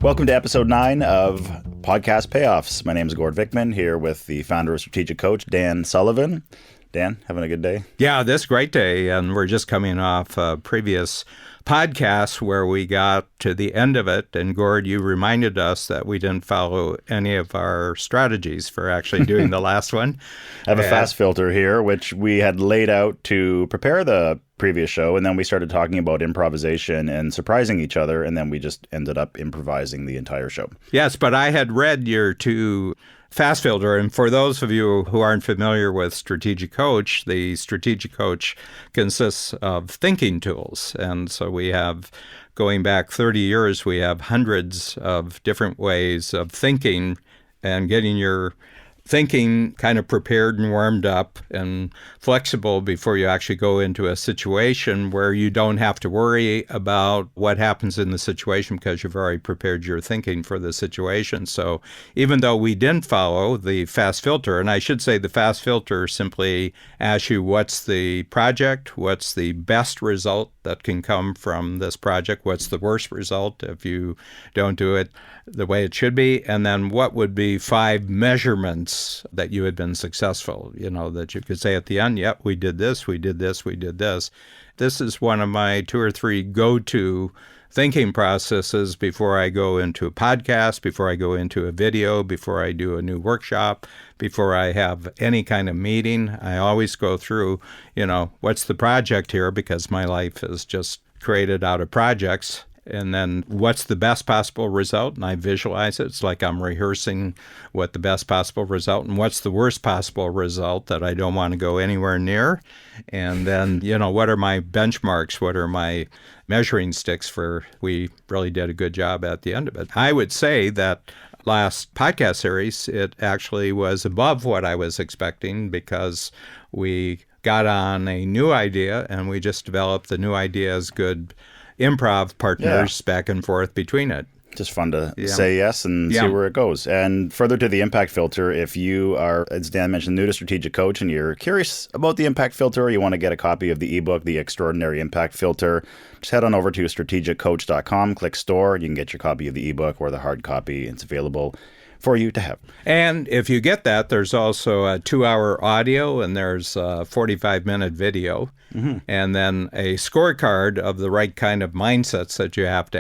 Welcome to episode 9 of Podcast Payoffs. My name is Gord Vickman, here with the founder of Strategic Coach, Dan Sullivan. Dan, having a good day? Yeah, this is a great day, and we're just coming off a previous podcast where we got to the end of it, and Gord, you reminded us that we didn't follow any of our strategies for actually doing the last one. I have a fast filter here, which we had laid out to prepare the previous show, and then we started talking about improvisation and surprising each other, and then we just ended up improvising the entire show. Yes, but I had read your two fast filter, and for those of you who aren't familiar with Strategic Coach, the Strategic Coach consists of thinking tools, and so we have, going back 30 years, we have hundreds of different ways of thinking and getting your thinking kind of prepared and warmed up and flexible before you actually go into a situation where you don't have to worry about what happens in the situation because you've already prepared your thinking for the situation. So even though we didn't follow the fast filter, and I should say the fast filter simply asks you what's the project, what's the best result that can come from this project, what's the worst result if you don't do it the way it should be, and then what would be 5 measurements that you had been successful, that you could say at the end, yep, we did this, we did this, we did this. This is one of my 2 or 3 go-to thinking processes before I go into a podcast, before I go into a video, before I do a new workshop, before I have any kind of meeting. I always go through, what's the project here, because my life is just created out of projects. And then what's the best possible result? And I visualize it. It's like I'm rehearsing what the best possible result, and what's the worst possible result that I don't want to go anywhere near. And then, what are my benchmarks? What are my measuring sticks for we really did a good job at the end of it? I would say that last podcast series, it actually was above what I was expecting because we got on a new idea and we just developed the new idea as good improv partners back and forth between it. Just fun to say yes and see where it goes. And further to the impact filter, if you are, as Dan mentioned, new to Strategic Coach and you're curious about the impact filter, or you want to get a copy of the ebook, The Extraordinary Impact Filter, just head on over to strategiccoach.com, click store, and you can get your copy of the ebook or the hard copy. It's available for you to have. And if you get that, there's also a 2-hour audio and there's a 45-minute video, and then a scorecard of the right kind of mindsets that you have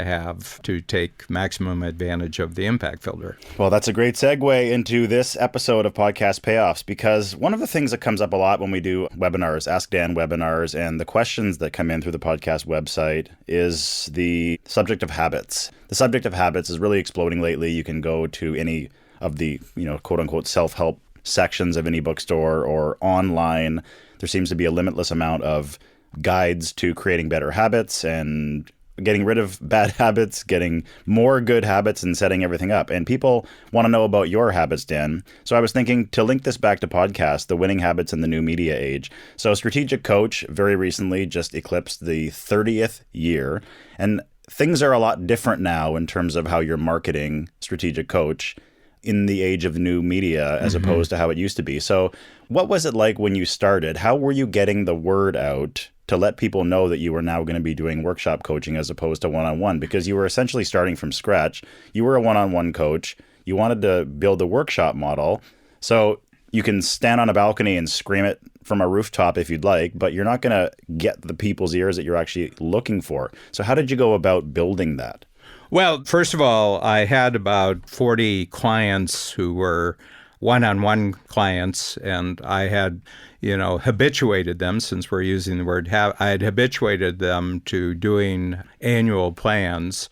to take maximum advantage of the impact filter. Well, that's a great segue into this episode of Podcast Payoffs, because one of the things that comes up a lot when we do webinars, Ask Dan webinars, and the questions that come in through the podcast website is the subject of habits. The subject of habits is really exploding lately. You can go to any of the, quote unquote, self-help sections of any bookstore or online. There seems to be a limitless amount of guides to creating better habits and getting rid of bad habits, getting more good habits, and setting everything up. And people want to know about your habits, Dan. So I was thinking to link this back to podcast, The Winning Habits in the New Media Age. So Strategic Coach very recently just eclipsed the 30th year. And things are a lot different now in terms of how you're marketing Strategic Coach in the age of new media as opposed to how it used to be. So what was it like when you started? How were you getting the word out to let people know that you were now going to be doing workshop coaching as opposed to one-on-one? Because you were essentially starting from scratch. You were a one-on-one coach. You wanted to build a workshop model. So you can stand on a balcony and scream it from a rooftop if you'd like, but you're not going to get the people's ears that you're actually looking for. So how did you go about building that? Well, first of all, I had about 40 clients who were one-on-one clients, and I had, habituated them, since we're using the word I had habituated them to doing annual plans.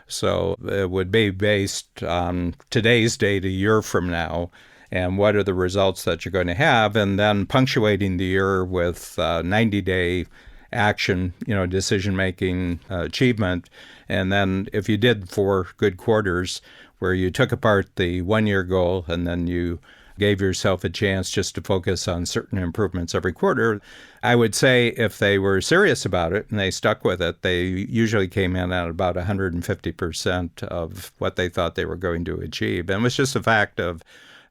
So it would be based on today's date a year from now, and what are the results that you're going to have, and then punctuating the year with 90-day action, decision-making, achievement. And then if you did 4 good quarters where you took apart the 1-year goal and then you gave yourself a chance just to focus on certain improvements every quarter, I would say if they were serious about it and they stuck with it, they usually came in at about 150% of what they thought they were going to achieve. And it was just a fact of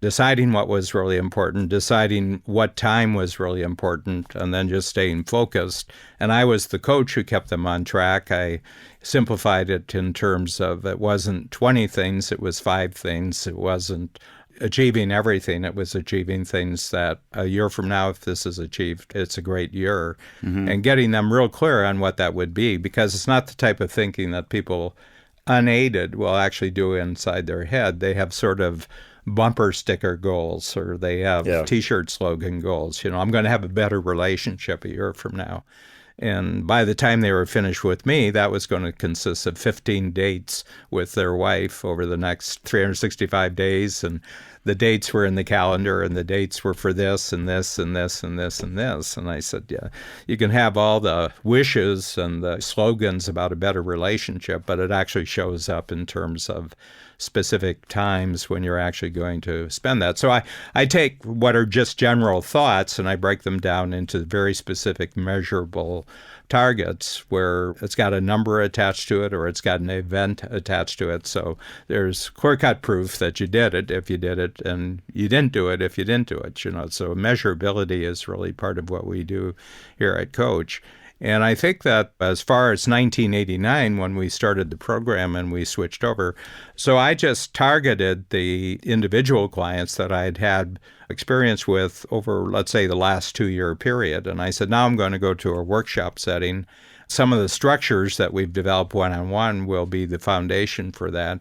deciding what was really important, deciding what time was really important, and then just staying focused. And I was the coach who kept them on track. I simplified it in terms of it wasn't 20 things, it was 5 things. It wasn't achieving everything. It was achieving things that a year from now, if this is achieved, it's a great year. And getting them real clear on what that would be, because it's not the type of thinking that people unaided will actually do inside their head. They have sort of bumper sticker goals, or they have T-shirt slogan goals. You know, I'm going to have a better relationship a year from now. And by the time they were finished with me, that was going to consist of 15 dates with their wife over the next 365 days. And the dates were in the calendar, and the dates were for this and this and this and this and this. And I said, yeah, you can have all the wishes and the slogans about a better relationship, but it actually shows up in terms of specific times when you're actually going to spend that. So I take what are just general thoughts and I break them down into very specific measurable targets where it's got a number attached to it or it's got an event attached to it. So there's clear-cut proof that you did it if you did it, and you didn't do it if you didn't do it. You know, so measurability is really part of what we do here at Coach. And I think that as far as 1989, when we started the program and we switched over, so I just targeted the individual clients that I'd had experience with over, let's say, the last 2-year period. And I said, now I'm going to go to a workshop setting. Some of the structures that we've developed one-on-one will be the foundation for that.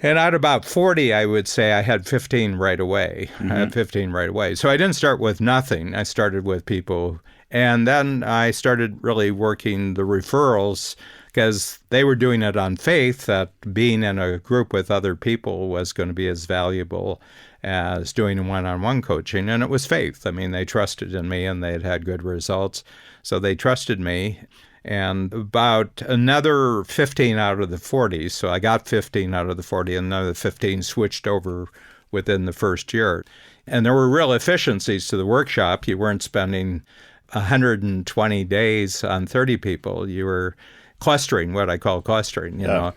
And at about 40, I would say I had 15 right away. I had 15 right away. So I didn't start with nothing. I started with people. And then I started really working the referrals because they were doing it on faith that being in a group with other people was going to be as valuable as doing one-on-one coaching. And it was faith. I mean, they trusted in me and they had had good results. So they trusted me. And about another 15 out of the 40, so I got 15 out of the 40, and another 15 switched over within the first year. And there were real efficiencies to the workshop. You weren't spending 120 days on 30 people. You were clustering, what I call clustering, you know.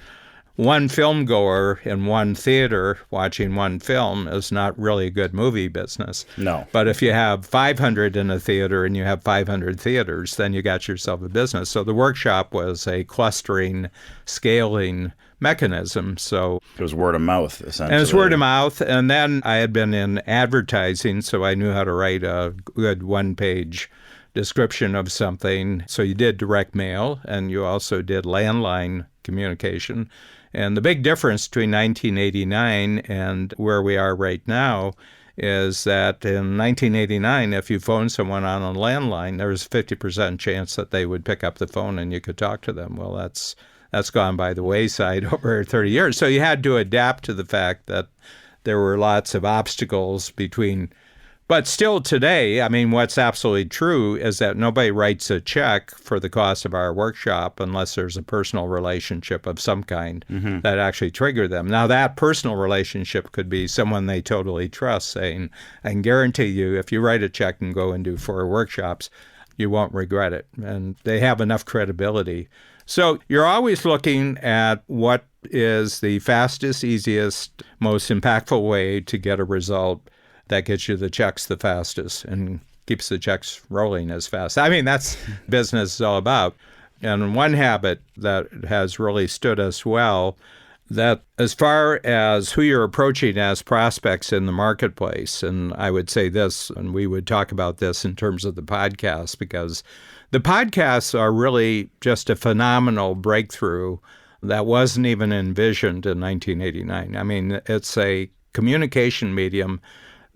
One film goer in one theater watching one film is not really a good movie business. No. But if you have 500 in a theater and you have 500 theaters, then you got yourself a business. So the workshop was a clustering, scaling mechanism. So it was word of mouth, essentially. And it was word of mouth. And then I had been in advertising, so I knew how to write a good one-page description of something. So you did direct mail, and you also did landline communication. And the big difference between 1989 and where we are right now is that in 1989, if you phoned someone on a landline, there was a 50% chance that they would pick up the phone and you could talk to them. Well, that's gone by the wayside over 30 years. So you had to adapt to the fact that there were lots of obstacles between. But still today, I mean, what's absolutely true is that nobody writes a check for the cost of our workshop unless there's a personal relationship of some kind that actually triggered them. Now, that personal relationship could be someone they totally trust saying, I can guarantee you if you write a check and go and do 4 workshops, you won't regret it. And they have enough credibility. So you're always looking at what is the fastest, easiest, most impactful way to get a result that gets you the checks the fastest and keeps the checks rolling as fast. I mean, that's business is all about. And one habit that has really stood us well, that as far as who you're approaching as prospects in the marketplace, and I would say this, and we would talk about this in terms of the podcast, because the podcasts are really just a phenomenal breakthrough that wasn't even envisioned in 1989. I mean, it's a communication medium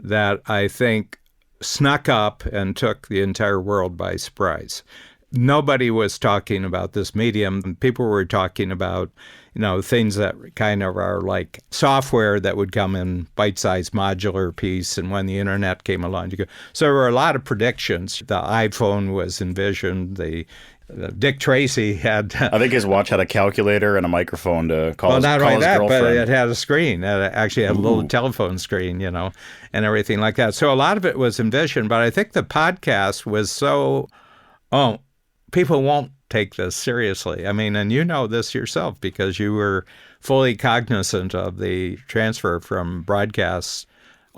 that I think snuck up and took the entire world by surprise. Nobody was talking about this medium. People were talking about, you know, things that kind of are like software that would come in bite-sized modular piece. And when the internet came along, so there were a lot of predictions. The iPhone was envisioned. Dick Tracy had. I think his watch had a calculator and a microphone to call his girlfriend. Not only that, but it had a screen. It actually had a little telephone screen, you know, and everything like that. So a lot of it was envisioned. But I think the podcast was so, people won't take this seriously. I mean, and you know this yourself because you were fully cognizant of the transfer from broadcasts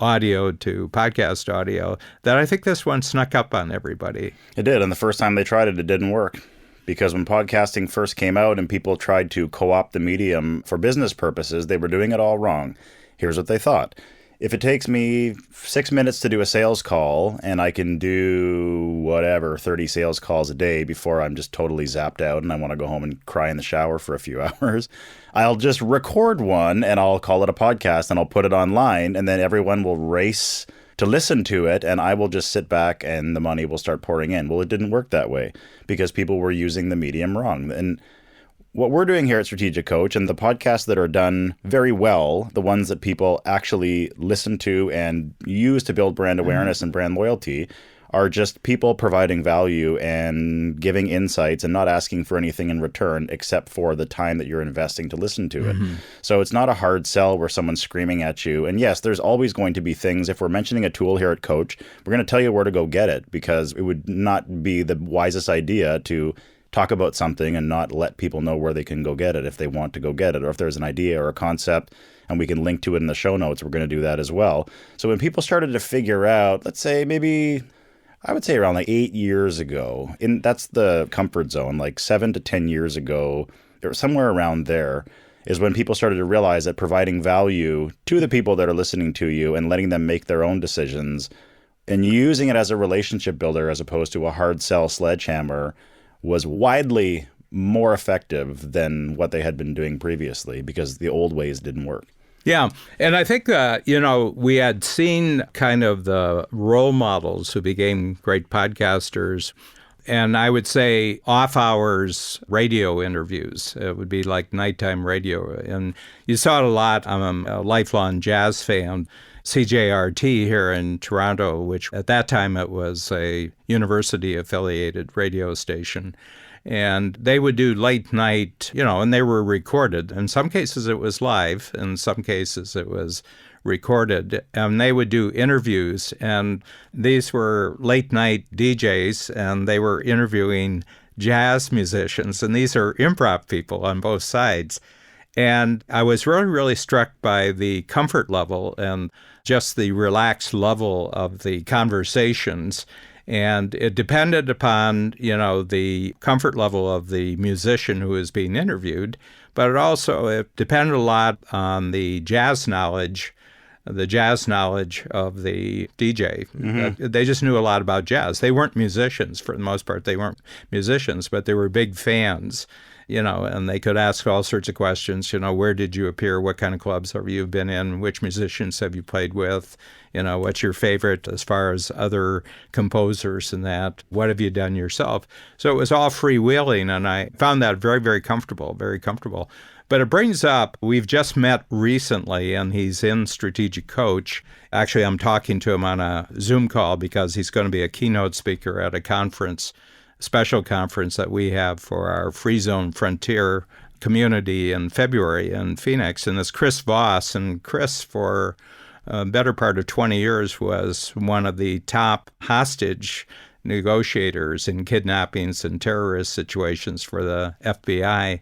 audio to podcast audio, that I think this one snuck up on everybody. It did, and the first time they tried it, it didn't work. Because when podcasting first came out and people tried to co-opt the medium for business purposes, they were doing it all wrong. Here's what they thought. If it takes me 6 minutes to do a sales call and I can do 30 sales calls a day before I'm just totally zapped out and I want to go home and cry in the shower for a few hours, I'll just record one and I'll call it a podcast and I'll put it online, and then everyone will race to listen to it, and I will just sit back and the money will start pouring in. Well, it didn't work that way because people were using the medium wrong. And what we're doing here at Strategic Coach, and the podcasts that are done very well, the ones that people actually listen to and use to build brand awareness and brand loyalty, are just people providing value and giving insights and not asking for anything in return except for the time that you're investing to listen to it. So it's not a hard sell where someone's screaming at you. And yes, there's always going to be things. If we're mentioning a tool here at Coach, we're going to tell you where to go get it, because it would not be the wisest idea to talk about something and not let people know where they can go get it if they want to go get it, or if there's an idea or a concept and we can link to it in the show notes, we're going to do that as well. So when people started to figure out, let's say maybe, I would say around like 8 years ago, that's the comfort zone, like 7 to 10 years ago, or somewhere around there, is when people started to realize that providing value to the people that are listening to you and letting them make their own decisions and using it as a relationship builder as opposed to a hard sell sledgehammer was widely more effective than what they had been doing previously, because the old ways didn't work. Yeah. And I think, we had seen kind of the role models who became great podcasters. And I would say off hours radio interviews. It would be like nighttime radio. And you saw it a lot. I'm a lifelong jazz fan. CJRT here in Toronto, which at that time it was a university-affiliated radio station. And they would do late night, and they were recorded. In some cases it was live. In some cases it was recorded. And they would do interviews. And these were late night DJs, and they were interviewing jazz musicians. And these are improv people on both sides. And I was really, really struck by the comfort level and just the relaxed level of the conversations. And it depended upon, the comfort level of the musician who was being interviewed, but it depended a lot on the jazz knowledge of the DJ. They just knew a lot about jazz. They weren't musicians for the most part. They weren't musicians, but they were big fans. And they could ask all sorts of questions. Where did you appear? What kind of clubs have you been in? Which musicians have you played with? What's your favorite as far as other composers and that? What have you done yourself? So it was all freewheeling, and I found that very, very comfortable, very comfortable. But it brings up, we've just met recently, and he's in Strategic Coach. Actually, I'm talking to him on a Zoom call because he's going to be a keynote speaker at a conference, special conference that we have for our Free Zone Frontier community in February in Phoenix. And it's Chris Voss. And Chris, for a better part of 20 years, was one of the top hostage negotiators in kidnappings and terrorist situations for the FBI.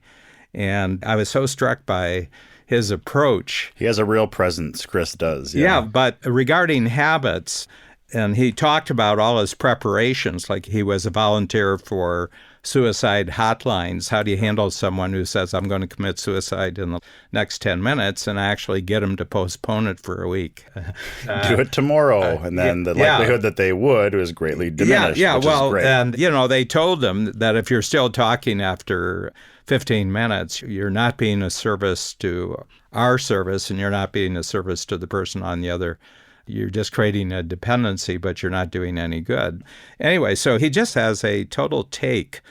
And I was so struck by his approach. He has a real presence, Chris does. Yeah, but regarding habits, and he talked about all his preparations, like he was a volunteer for suicide hotlines. How do you handle someone who says, I'm going to commit suicide in the next 10 minutes, and actually get them to postpone it for a week? Do it tomorrow. And then the likelihood that they would was greatly diminished. Which is great. And, they told them that if you're still talking after 15 minutes, you're not being a service to our service, and you're not being a service to the person on the other. You're just creating a dependency, but you're not doing any good. Anyway, so he just has a total take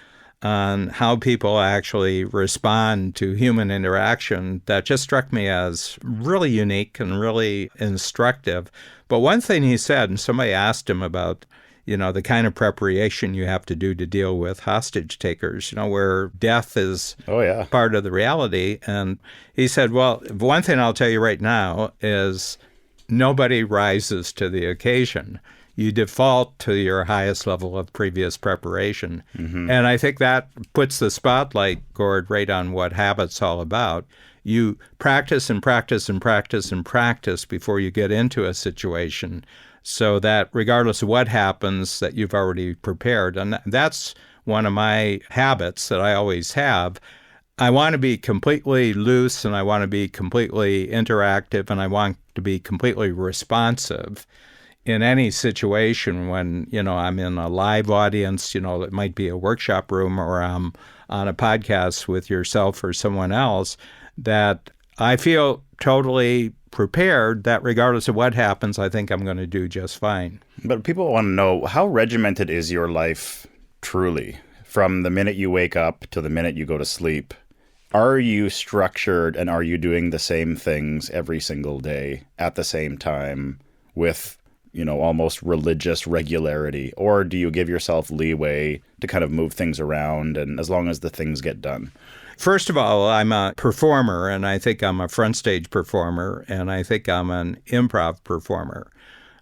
on how people actually respond to human interaction that just struck me as really unique and really instructive. But one thing he said, and somebody asked him about, the kind of preparation you have to do to deal with hostage takers, where death is part of the reality. And he said, well, one thing I'll tell you right now is nobody rises to the occasion. you default to your highest level of previous preparation. And I think that puts the spotlight, Gord, right on what habit's all about. You practice and practice and practice and practice before you get into a situation so that regardless of what happens, that you've already prepared. And that's one of my habits that I always have. I want to be completely loose, and I want to be completely interactive, and I want to be completely responsive in any situation when, I'm in a live audience, it might be a workshop room, or I'm on a podcast with yourself or someone else, that I feel totally prepared that regardless of what happens, I think I'm going to do just fine. But people want to know, how regimented is your life truly? From the minute you wake up to the minute you go to sleep, are you structured, and are you doing the same things every single day at the same time with, almost religious regularity? Or do you give yourself leeway to kind of move things around, and as long as the things get done? First of all, I'm a performer, and I think I'm a front stage performer, and I think I'm an improv performer.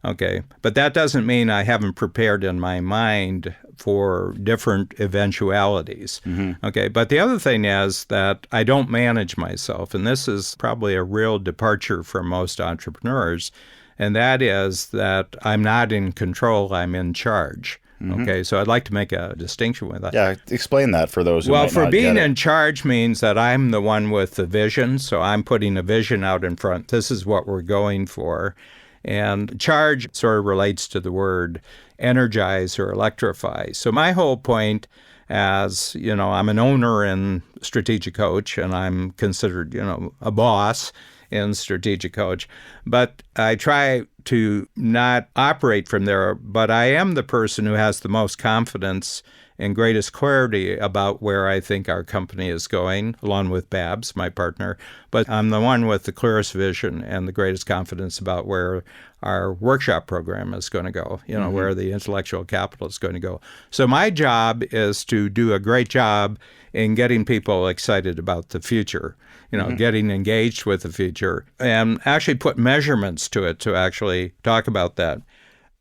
Okay, but that doesn't mean I haven't prepared in my mind for different eventualities. Okay, but the other thing is that I don't manage myself, and this is probably a real departure from most entrepreneurs, and that is that I'm not in control, I'm in charge. Okay, so I'd like to make a distinction with that. Yeah, explain that for those who might not get it. Well, for being in charge means that I'm the one with the vision, so I'm putting a vision out in front. This is what we're going for. And charge sort of relates to the word energize or electrify. So my whole point as, I'm an owner in Strategic Coach, and I'm considered, a boss in Strategic Coach, but I try to not operate from there, but I am the person who has the most confidence and greatest clarity about where I think our company is going, along with Babs, my partner. But I'm the one with the clearest vision and the greatest confidence about where our workshop program is going to go, where the intellectual capital is going to go. So my job is to do a great job in getting people excited about the future, getting engaged with the future, and actually put measurements to it to actually talk about that.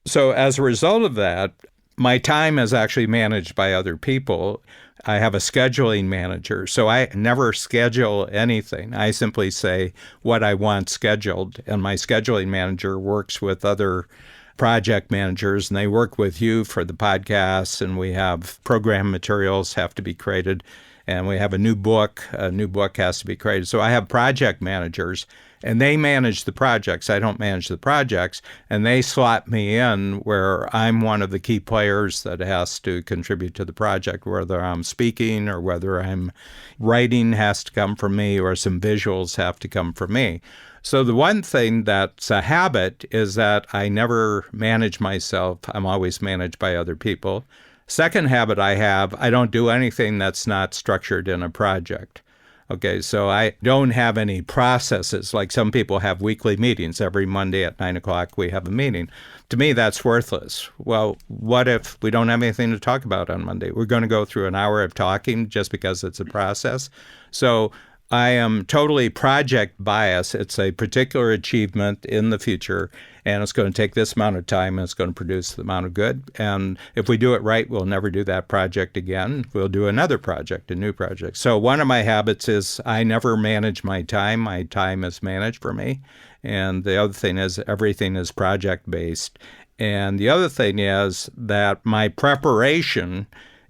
So as a result of that, my time is actually managed by other people. I have a scheduling manager, so I never schedule anything. I simply say what I want scheduled, and my scheduling manager works with other project managers, and they work with you for the podcasts, and we have program materials have to be created, and we have a new book has to be created. So I have project managers, and they manage the projects. I don't manage the projects, and they slot me in where I'm one of the key players that has to contribute to the project, whether I'm speaking or whether I'm writing has to come from me, or some visuals have to come from me. So the one thing that's a habit is that I never manage myself. I'm always managed by other people. Second habit I have, I don't do anything that's not structured in a project. Okay, so I don't have any processes like some people have weekly meetings. Every Monday at 9 o'clock we have a meeting. To me, that's worthless. Well, what if we don't have anything to talk about on Monday? We're going to go through an hour of talking just because it's a process. So I am totally project biased. It's a particular achievement in the future, and it's going to take this amount of time, and it's going to produce the amount of good. And if we do it right, we'll never do that project again. We'll do another project, a new project. So one of my habits is I never manage my time. My time is managed for me. And the other thing is everything is project-based. And the other thing is that my preparation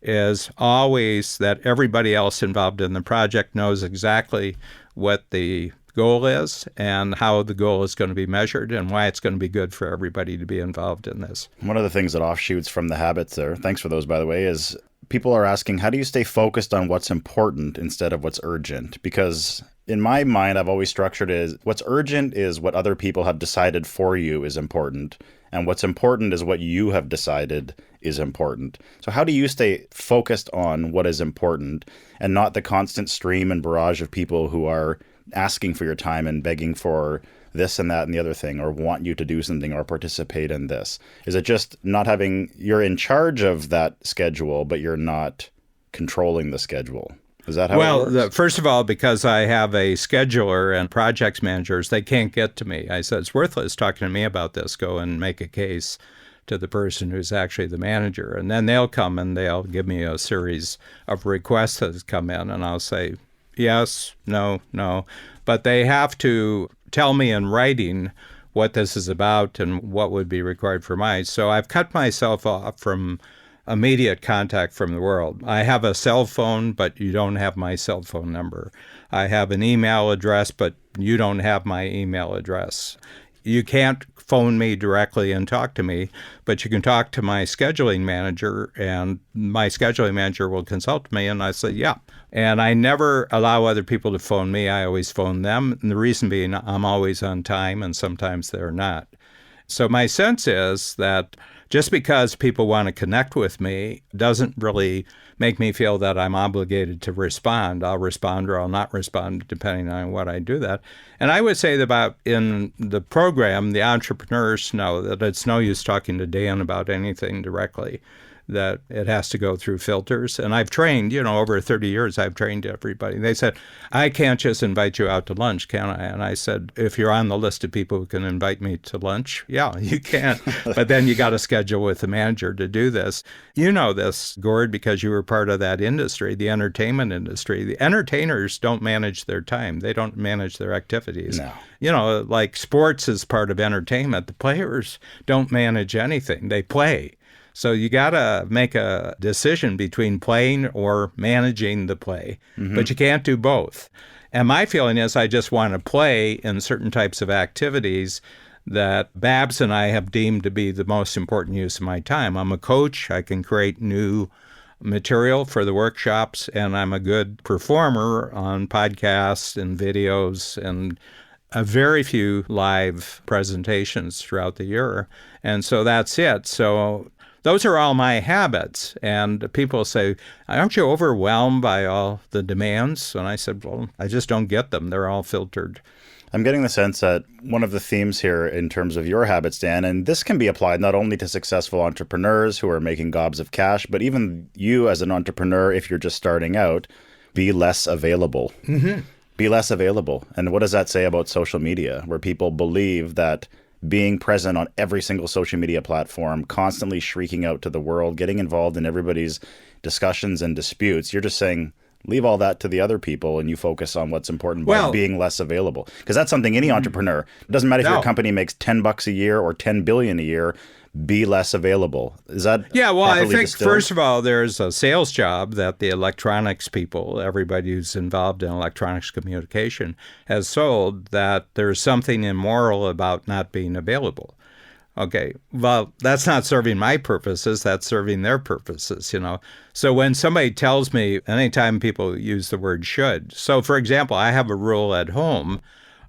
is always that everybody else involved in the project knows exactly what the goal is and how the goal is going to be measured and why it's going to be good for everybody to be involved in this. One of the things that offshoots from the habits there, thanks for those, by the way, is people are asking, how do you stay focused on what's important instead of what's urgent? Because in my mind, I've always structured it as what's urgent is what other people have decided for you is important. And what's important is what you have decided is important. So how do you stay focused on what is important and not the constant stream and barrage of people who are asking for your time and begging for this and that and the other thing, or want you to do something or participate in this? Is it just not having, you're in charge of that schedule, but you're not controlling the schedule? Is that how it works? First of all, because I have a scheduler and projects managers, they can't get to me. I said, it's worthless talking to me about this. Go and make a case to the person who's actually the manager. And then they'll come and they'll give me a series of requests that come in, and I'll say, yes, no, no. But they have to tell me in writing what this is about and what would be required for mine. So I've cut myself off from immediate contact from the world. I have a cell phone, but you don't have my cell phone number. I have an email address, but you don't have my email address. You can't phone me directly and talk to me, but you can talk to my scheduling manager, and my scheduling manager will consult me, and I say, yeah. And I never allow other people to phone me. I always phone them, and the reason being I'm always on time, and sometimes they're not. So my sense is that just because people want to connect with me doesn't really make me feel that I'm obligated to respond. I'll respond or I'll not respond, depending on what I do that. And I would say that about in the program, the entrepreneurs know that it's no use talking to Dan about anything directly, that it has to go through filters. And I've trained, over 30 years, I've trained everybody. They said, I can't just invite you out to lunch, can I? And I said, if you're on the list of people who can invite me to lunch, yeah, you can. But then you got to schedule with the manager to do this. You know this, Gord, because you were part of that industry, the entertainment industry. The entertainers don't manage their time. They don't manage their activities. No. Like sports is part of entertainment. The players don't manage anything. They play. So you got to make a decision between playing or managing the play, but you can't do both. And my feeling is I just want to play in certain types of activities that Babs and I have deemed to be the most important use of my time. I'm a coach. I can create new material for the workshops, and I'm a good performer on podcasts and videos and a very few live presentations throughout the year. And so that's it. So those are all my habits. And people say, aren't you overwhelmed by all the demands? And I said, well, I just don't get them. They're all filtered. I'm getting the sense that one of the themes here in terms of your habits, Dan, and this can be applied not only to successful entrepreneurs who are making gobs of cash, but even you as an entrepreneur, if you're just starting out, be less available. Be less available. And what does that say about social media, where people believe that being present on every single social media platform, constantly shrieking out to the world, getting involved in everybody's discussions and disputes, you're just saying, leave all that to the other people and you focus on what's important by being less available. Because that's something any entrepreneur, it doesn't matter if your company makes $10 a year or $10 billion a year, be less available. Is that I think, distilled? first of all, there's a sales job that the electronics people, everybody who's involved in electronics communication, has sold, that there's something immoral about not being available. Okay, well, that's not serving my purposes. That's serving their purposes, So when somebody tells me, anytime people use the word should. So, for example, I have a rule at home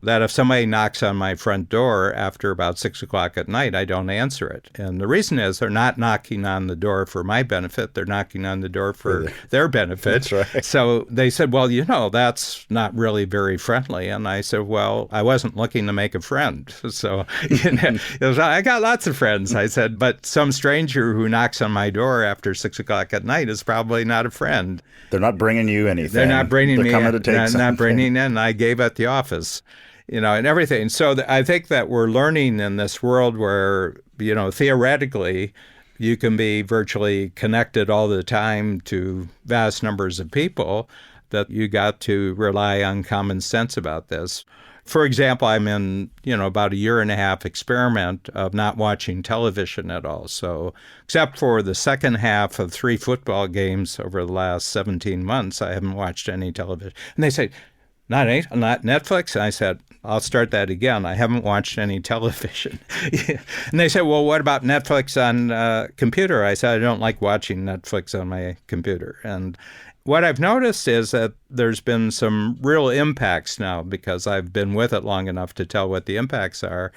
that if somebody knocks on my front door after about 6 o'clock at night, I don't answer it. And the reason is they're not knocking on the door for my benefit. They're knocking on the door for their benefit. That's right. So they said, well, that's not really very friendly. And I said, well, I wasn't looking to make a friend. So I got lots of friends. I said, but some stranger who knocks on my door after 6 o'clock at night is probably not a friend. They're not bringing you anything. They're not bringing me coming to take in. something. Not bringing in. I gave at the office. And everything. So I think that we're learning in this world where, theoretically, you can be virtually connected all the time to vast numbers of people, that you got to rely on common sense about this. For example, I'm in, about a 1.5 year experiment of not watching television at all. So except for the second half of 3 football games over the last 17 months, I haven't watched any television. And they say, not Netflix? And I said, I'll start that again. I haven't watched any television. And they said, well, what about Netflix on computer? I said, I don't like watching Netflix on my computer. And what I've noticed is that there's been some real impacts now, because I've been with it long enough to tell what the impacts are.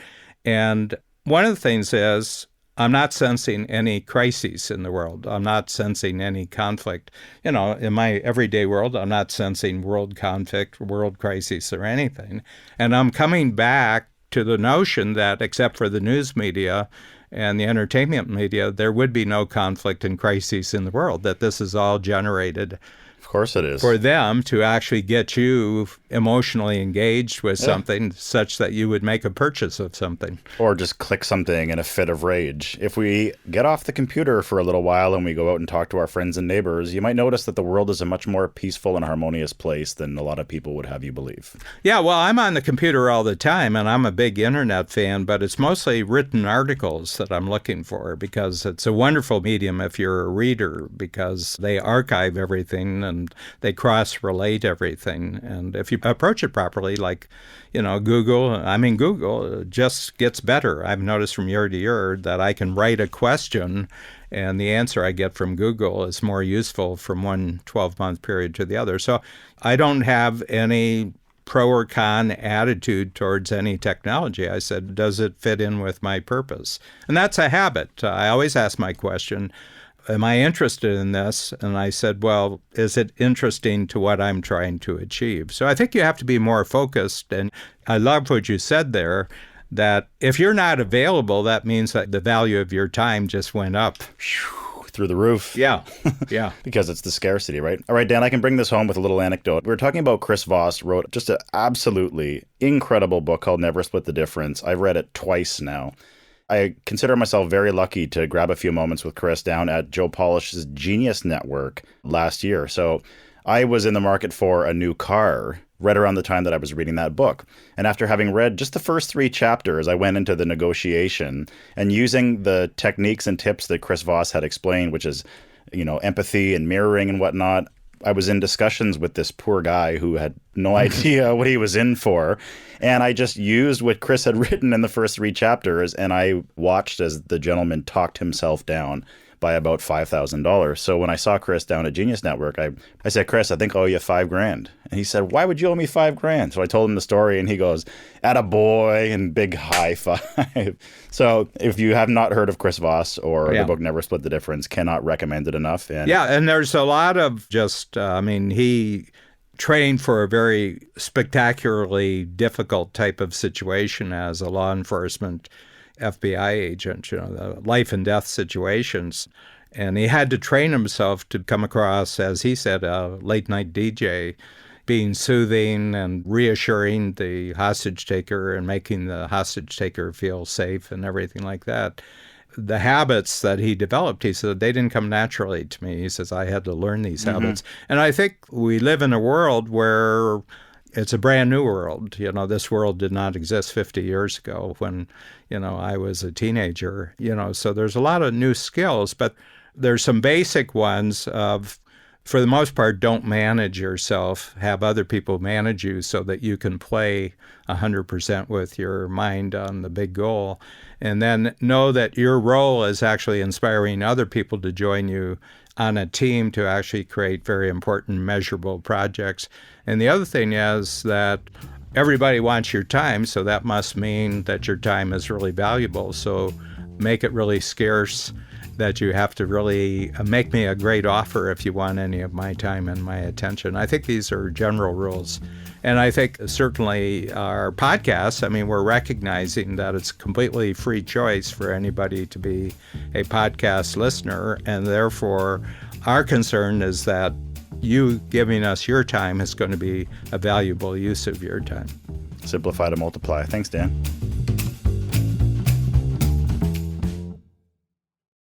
And one of the things is, I'm not sensing any crises in the world. I'm not sensing any conflict. In my everyday world, I'm not sensing world conflict, world crisis, or anything. And I'm coming back to the notion that, except for the news media and the entertainment media, there would be no conflict and crises in the world, that this is all generated Of course it is. For them to actually get you emotionally engaged with something such that you would make a purchase of something. Or just click something in a fit of rage. If we get off the computer for a little while and we go out and talk to our friends and neighbors, you might notice that the world is a much more peaceful and harmonious place than a lot of people would have you believe. Yeah, well, I'm on the computer all the time, and I'm a big internet fan, but it's mostly written articles that I'm looking for because it's a wonderful medium if you're a reader, because they archive everything and they cross-relate everything. And if you approach it properly, like, Google just gets better. I've noticed from year to year that I can write a question and the answer I get from Google is more useful from one 12-month period to the other. So I don't have any pro or con attitude towards any technology. I said, does it fit in with my purpose? And that's a habit. I always ask my question, am I interested in this? And I said, well, is it interesting to what I'm trying to achieve? So I think you have to be more focused. And I love what you said there, that if you're not available, that means that the value of your time just went up. Through the roof. Yeah. Because it's the scarcity, right? All right, Dan, I can bring this home with a little anecdote. We were talking about Chris Voss wrote just an absolutely incredible book called Never Split the Difference. I've read it twice now. I consider myself very lucky to grab a few moments with Chris down at Joe Polish's Genius Network last year. So I was in the market for a new car right around the time that I was reading that book. And after having read just the first 3 chapters, I went into the negotiation and using the techniques and tips that Chris Voss had explained, which is, empathy and mirroring and whatnot. I was in discussions with this poor guy who had no idea what he was in for. And I just used what Chris had written in the first 3 chapters, and I watched as the gentleman talked himself down by about $5,000. So when I saw Chris down at Genius Network, I said, Chris, I think I owe you $5,000. And he said, why would you owe me $5,000? So I told him the story, and he goes, attaboy, and big high five. So if you have not heard of Chris Voss or the book Never Split the Difference, cannot recommend it enough. And and there's a lot of just, he trained for a very spectacularly difficult type of situation as a law enforcement FBI agent, the life and death situations. And he had to train himself to come across, as he said, a late night DJ, being soothing and reassuring the hostage taker and making the hostage taker feel safe and everything like that. The habits that he developed, he said, they didn't come naturally to me. He says, I had to learn these habits. And I think we live in a world where it's a brand new world. This world did not exist 50 years ago when, I was a teenager. So there's a lot of new skills, but there's some basic ones of, for the most part, don't manage yourself. Have other people manage you so that you can play 100% with your mind on the big goal. And then know that your role is actually inspiring other people to join you on a team to actually create very important, measurable projects. And the other thing is that everybody wants your time, so that must mean that your time is really valuable. So make it really scarce, that you have to really make me a great offer if you want any of my time and my attention. I think these are general rules. And I think certainly our podcasts, we're recognizing that it's a completely free choice for anybody to be a podcast listener. And therefore, our concern is that you giving us your time is going to be a valuable use of your time. Simplify to multiply. Thanks, Dan.